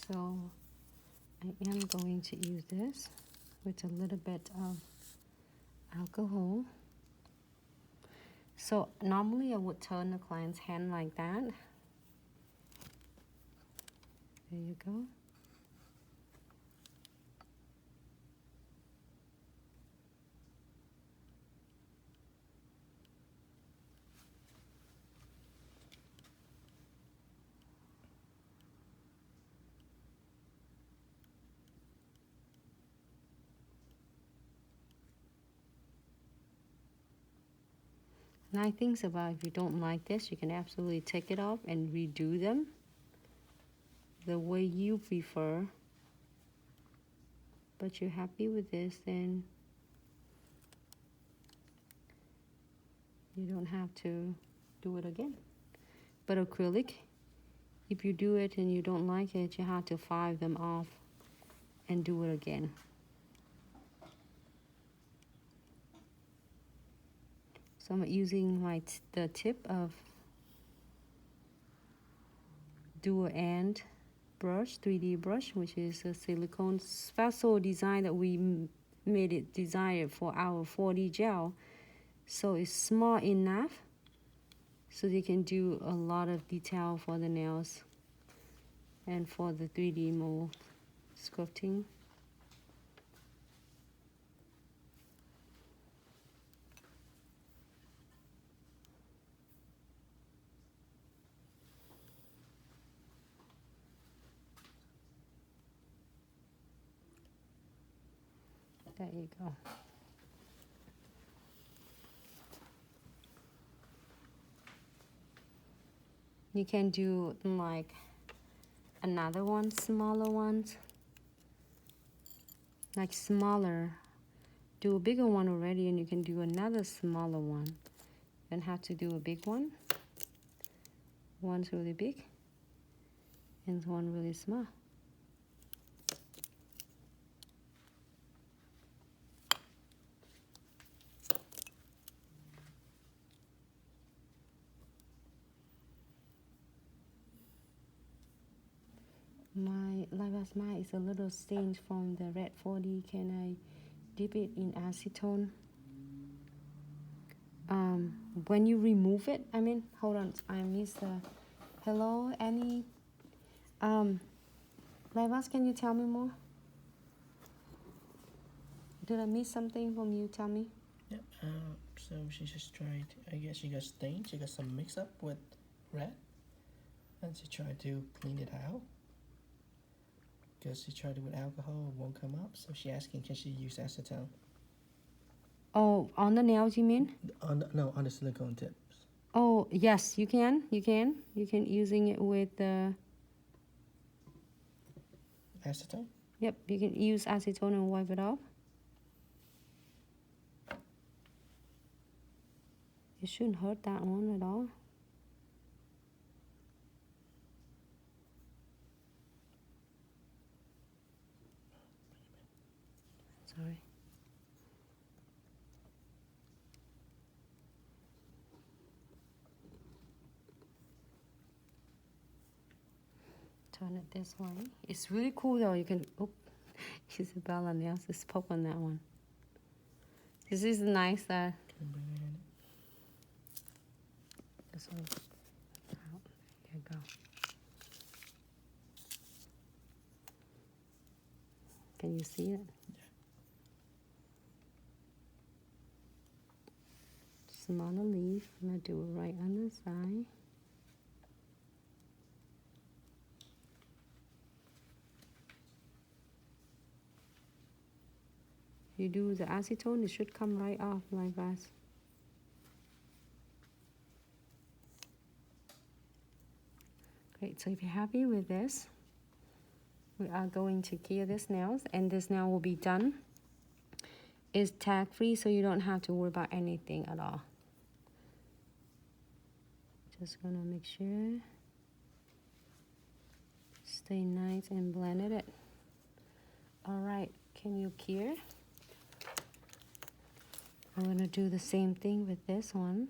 So I am going to use this with a little bit of alcohol. So normally I would turn the client's hand like that. There you go. Nice things about if you don't like this, you can absolutely take it off and redo them the way you prefer. But you're happy with this, then you don't have to do it again. But acrylic, if you do it and you don't like it, you have to file them off and do it again. So I'm using the tip of dual end brush, 3D brush, which is a silicone special design that we made it desired for our 4D gel. So it's small enough so you can do a lot of detail for the nails and for the 3D mold sculpting. There you go. You can do like another one, smaller ones. Like smaller. Do a bigger one already and you can do another smaller one. You don't have to do a big one. One's really big and one really small. My lava smile is a little stained from the red 4D. Can I dip it in acetone? When you remove it, hold on, I missed the, hello, Annie? Lavas, can you tell me more? Did I miss something from you? Tell me. Yep, so she just tried, I guess she got stained, she got some mix up with red, and she tried to clean it out. Because she tried it with alcohol, it won't come up, so she asking can she use acetone. Oh, on the nails you mean? No, on the silicone tips. Oh, yes, you can. You can using it with Acetone? Yep, you can use acetone and wipe it off. It shouldn't hurt that one at all. Sorry. Turn it this way. It's really cool though. You can, oh, Isabella nails just poke on that one. This is nice that. Can you bring it in? This one. Out. There you go. Can you see it? Smaller leaf. I'm gonna do it right on the side. You do the acetone, it should come right off like that. Great, so if you're happy with this, we are going to cure this nails, and this nail will be done. It's tag free, so you don't have to worry about anything at all. Just gonna make sure stay nice and blended it. All right, can you cure? I'm gonna do the same thing with this one.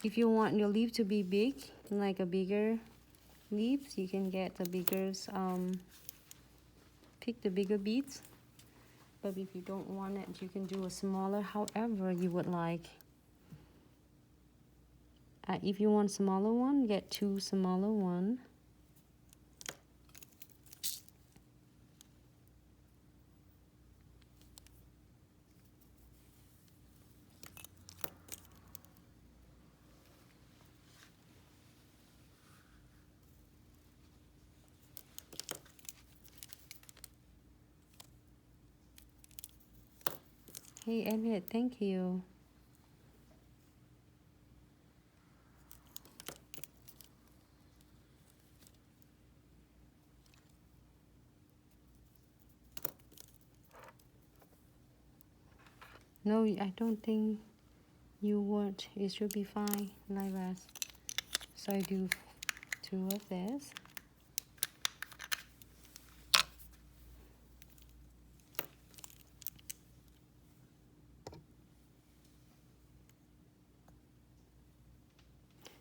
If you want your leaf to be big, like a bigger leaves, you can get the bigger, pick the bigger beads. But if you don't want it, you can do a smaller, however you would like. If you want smaller one, get 2 smaller one. Hey, Elliot, thank you. No, I don't think you would. It should be fine, like that. So I do 2 of this.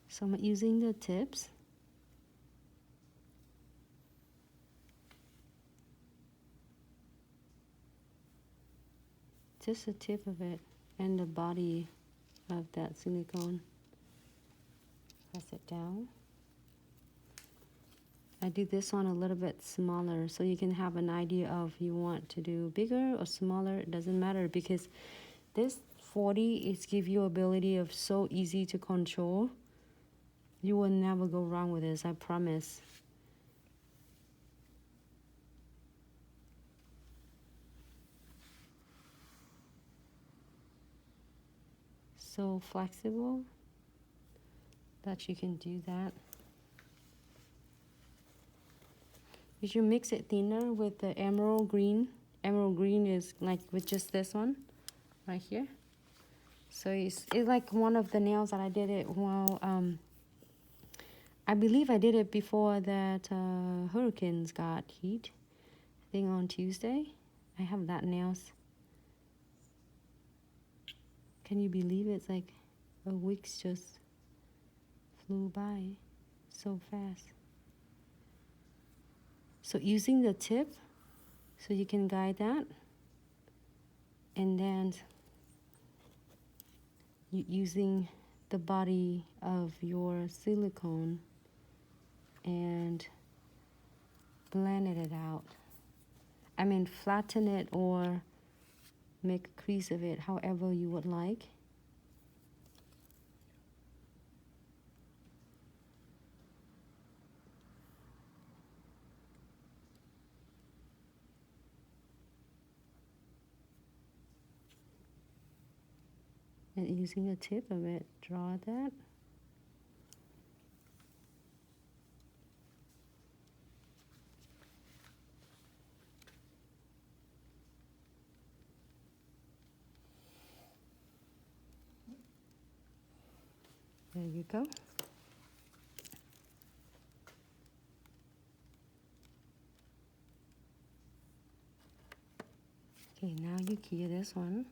So I'm using the tips. Just the tip of it and the body of that silicone. Press it down. I do this one a little bit smaller so you can have an idea of you want to do bigger or smaller. It doesn't matter because this 40 is give you ability of so easy to control. You will never go wrong with this, I promise. So flexible that you can do that. You should mix it thinner with the emerald green. Emerald green is like with just this one right here. So it's like one of the nails that I did it while I believe I did it before that hurricanes got hit. I think on Tuesday. I have that nails. Can you believe it's like a week's just flew by so fast. So using the tip, so you can guide that. And then using the body of your silicone and blend it out. I mean, flatten it or make a crease of it, however you would like. And using the tip of it, draw that. There you go. Okay, now you key this one.